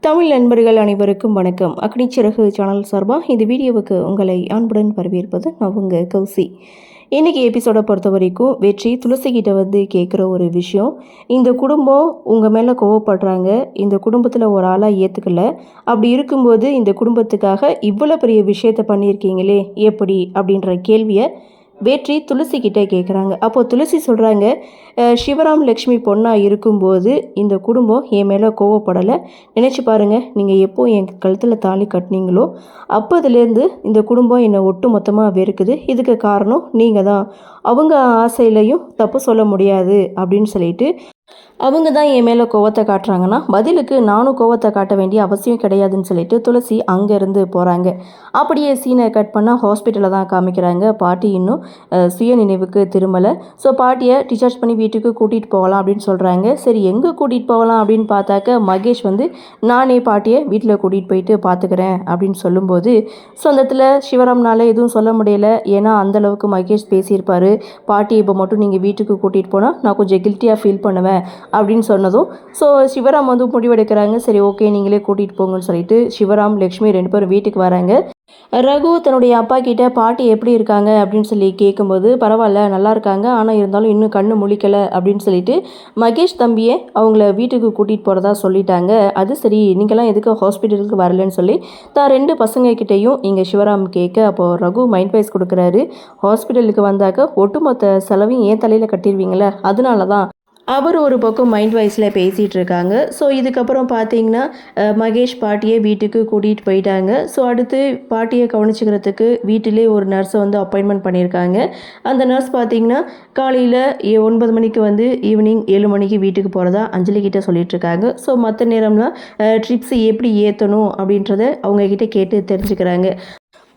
தமிழ் நண்பர்கள் அனைவருக்கும் வணக்கம். அக்னிச்சிறகு சேனல் சார்பாக இந்த வீடியோவுக்கு உங்களை அன்புடன் வரவேற்பது நான் உங்கள் கௌசி. இன்றைக்கி எபிசோடை பொறுத்த வரைக்கும் வெற்றி துளசிக்கிட்ட வந்து கேட்குற ஒரு விஷயம், இந்த குடும்பம் உங்கள் மேலே கோவப்படுறாங்க, இந்த குடும்பத்தில் ஒரு ஆளாக ஏற்றுக்கல, அப்படி இருக்கும்போது இந்த குடும்பத்துக்காக இவ்வளோ பெரிய விஷயத்த பண்ணியிருக்கீங்களே எப்படி அப்படின்ற கேள்வியை வெற்றி துளசி கிட்டே கேட்குறாங்க. அப்போது துளசி சொல்கிறாங்க, சிவராம் லக்ஷ்மி பொண்ணாக இருக்கும்போது இந்த குடும்பம் என் மேலே கோவப்படலை. நினச்சி பாருங்கள், நீங்கள் எப்போ என் கழுத்தில் தாலி கட்டினீங்களோ அப்போதுலேருந்து இந்த குடும்பம் என்னை ஒட்டு மொத்தமாக வெறுக்குது. இதுக்கு காரணம் நீங்கள் தான். அவங்க ஆசையிலையும் தப்பு சொல்ல முடியாது அப்படின்னு சொல்லிட்டு அவங்க தான் என் மேலே கோவத்தை காட்டுறாங்கன்னா பதிலுக்கு நானும் கோவத்தை காட்ட வேண்டிய அவசியம் கிடையாதுன்னு சொல்லிட்டு துளசி அங்கேருந்து போகிறாங்க. அப்படியே சீனை கட் பண்ணால் ஹாஸ்பிட்டலில் தான் காமிக்கிறாங்க. பாட்டி இன்னும் சுய நினைவுக்கு திரும்பலை. ஸோ பாட்டியை டிஸ்சார்ஜ் பண்ணி வீட்டுக்கு கூட்டிகிட்டு போகலாம் அப்படின்னு சொல்கிறாங்க. சரி, எங்கே கூட்டிகிட்டு போகலாம் அப்படின்னு பார்த்தாக்க மகேஷ் வந்து நானே பாட்டியை வீட்டில் கூட்டிகிட்டு போயிட்டு பார்த்துக்கிறேன் அப்படின்னு சொல்லும்போது சொந்தத்தில் சிவராம்னால எதுவும் சொல்ல முடியலை. ஏன்னா அந்தளவுக்கு மகேஷ் பேசியிருப்பார். பாட்டி இப்போ மட்டும் நீங்கள் வீட்டுக்கு கூட்டிகிட்டு போனால் நான் கொஞ்சம் கில்ட்டியாக ஃபீல் பண்ணுவேன் அப்படின்னு சொன்னதும் ஸோ சிவராம் வந்து முடிவெடுக்கிறாங்க. சரி, ஓகே, நீங்களே கூட்டிகிட்டு போங்கன்னு சொல்லிட்டு சிவராம் லக்ஷ்மி 2 பேரும் வீட்டுக்கு வராங்க. ரகு தன்னுடைய அப்பா கிட்ட பாட்டி எப்படி இருக்காங்க அப்படின்னு சொல்லி கேட்கும்போது பரவாயில்ல, நல்லா இருக்காங்க, ஆனால் இருந்தாலும் இன்னும் கண்ணு முழிக்கலை அப்படின்னு சொல்லிட்டு மகேஷ் தம்பியை அவங்கள வீட்டுக்கு கூட்டிகிட்டு போகிறதா சொல்லிட்டாங்க. அது சரி, நீங்களாம் எதுக்கு ஹாஸ்பிட்டலுக்கு வரலன்னு சொல்லி தான் 2 பசங்கக்கிட்டையும் இங்கே சிவராம் கேட்க, அப்போது ரகு மைண்ட் வைஸ் கொடுக்குறாரு. ஹாஸ்பிட்டலுக்கு வந்தாக்க ஒட்டுமொத்த செலவையும் ஏன் தலையில் கட்டிடுவீங்களே, அதனால தான் அவர் ஒரு பக்கம் மைண்ட் வைஸில் பேசிகிட்டு இருக்காங்க. ஸோ இதுக்கப்புறம் பார்த்தீங்கன்னா மகேஷ் பாட்டியை வீட்டுக்கு கூட்டிகிட்டு போயிட்டாங்க. ஸோ அடுத்து பாட்டியை கவனிச்சுக்கிறதுக்கு வீட்டிலே ஒரு நர்ஸை வந்து அப்பாயின்மெண்ட் பண்ணியிருக்காங்க. அந்த நர்ஸ் பார்த்திங்கன்னா காலையில் 9 மணிக்கு வந்து ஈவினிங் 7 மணிக்கு வீட்டுக்கு போகிறதா அஞ்சலி கிட்டே சொல்லிகிட்ருக்காங்க. ஸோ மற்ற நேரம்லாம் ட்ரிப்ஸ் எப்படி ஏற்றணும் அப்படின்றத அவங்கக்கிட்ட கேட்டு தெரிஞ்சுக்கிறாங்க.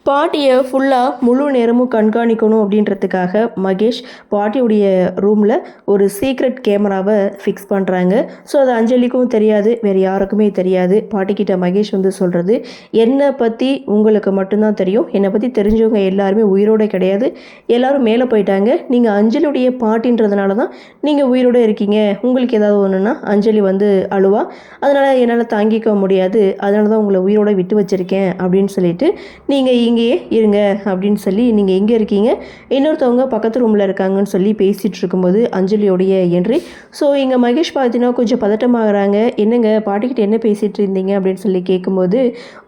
பாட்டியை ஃபுல்லாக முழு நேரமும் கண்காணிக்கணும் அப்படின்றதுக்காக மகேஷ் பாட்டியுடைய ரூமில் ஒரு சீக்ரெட் கேமராவை ஃபிக்ஸ் பண்ணுறாங்க. ஸோ அது அஞ்சலிக்கும் தெரியாது, வேறு யாருக்குமே தெரியாது. பாட்டிக்கிட்ட மகேஷ் வந்து சொல்கிறது, என்னை பற்றி உங்களுக்கு மட்டும்தான் தெரியும், என்னை பற்றி தெரிஞ்சவங்க எல்லாருமே உயிரோடு கிடையாது, எல்லோரும் மேலே போயிட்டாங்க, நீங்கள் அஞ்சலியுடைய பாட்டின்றதுனால தான் நீங்கள் உயிரோடு இருக்கீங்க, உங்களுக்கு ஏதாவது ஒன்றுன்னா அஞ்சலி வந்து அழுவா, அதனால் என்னால் தாங்கிக்க முடியாது, அதனால தான் உங்களை உயிரோடு விட்டு வச்சுருக்கேன் அப்படின்னு சொல்லிட்டு நீங்கள் இங்கேயே இருங்க அப்படின்னு சொல்லி நீங்கள் எங்கே இருக்கீங்க, இன்னொருத்தவங்க பக்கத்து ரூமில் இருக்காங்கன்னு சொல்லி பேசிகிட்டு இருக்கும்போது அஞ்சலியோடைய என்ட்ரி. ஸோ இங்கே மகேஷ் பார்த்தீங்கன்னா கொஞ்சம் பதட்டமாகறாங்க. என்னங்க பாட்டிக்கிட்ட என்ன பேசிகிட்டு இருந்தீங்க அப்படின்னு சொல்லி கேட்கும்போது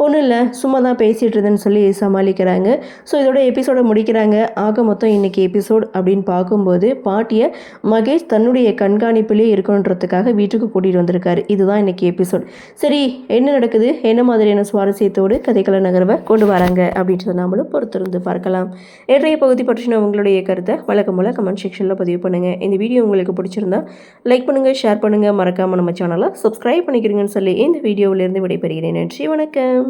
ஒன்றும் இல்லை, சும்மா தான் பேசிகிட்டு இருந்தேன்னு சொல்லி சமாளிக்கிறாங்க. ஸோ இதோட எபிசோடை முடிக்கிறாங்க. ஆக மொத்தம் இன்றைக்கி எபிசோட் அப்படின்னு பார்க்கும்போது பாட்டியை மகேஷ் தன்னுடைய கண்காணிப்பிலே இருக்கணுன்றதுக்காக வீட்டுக்கு கூட்டிகிட்டு வந்திருக்காரு. இதுதான் இன்றைக்கி எபிசோட். சரி, என்ன நடக்குது, என்ன மாதிரியான சுவாரஸ்யத்தோடு கதைக்கள நகர்வை கொண்டு வராங்க அப்படின்றத நாமளும் பொறுத்திருந்து பார்க்கலாம். இன்றைய பகுதி பற்றின உங்களுடைய கருத்தை வழக்கம் போல கமெண்ட் செக்ஷனில் பதிவு பண்ணுங்கள். இந்த வீடியோ உங்களுக்கு பிடிச்சிருந்தா லைக் பண்ணுங்கள், ஷேர் பண்ணுங்கள், மறக்காமல் நம்ம சேனலை சப்ஸ்கிரைப் பண்ணிக்கிறீங்கன்னு சொல்லி இந்த வீடியோவிலேருந்து விடைபெறுகிறேன். நன்றி, வணக்கம்.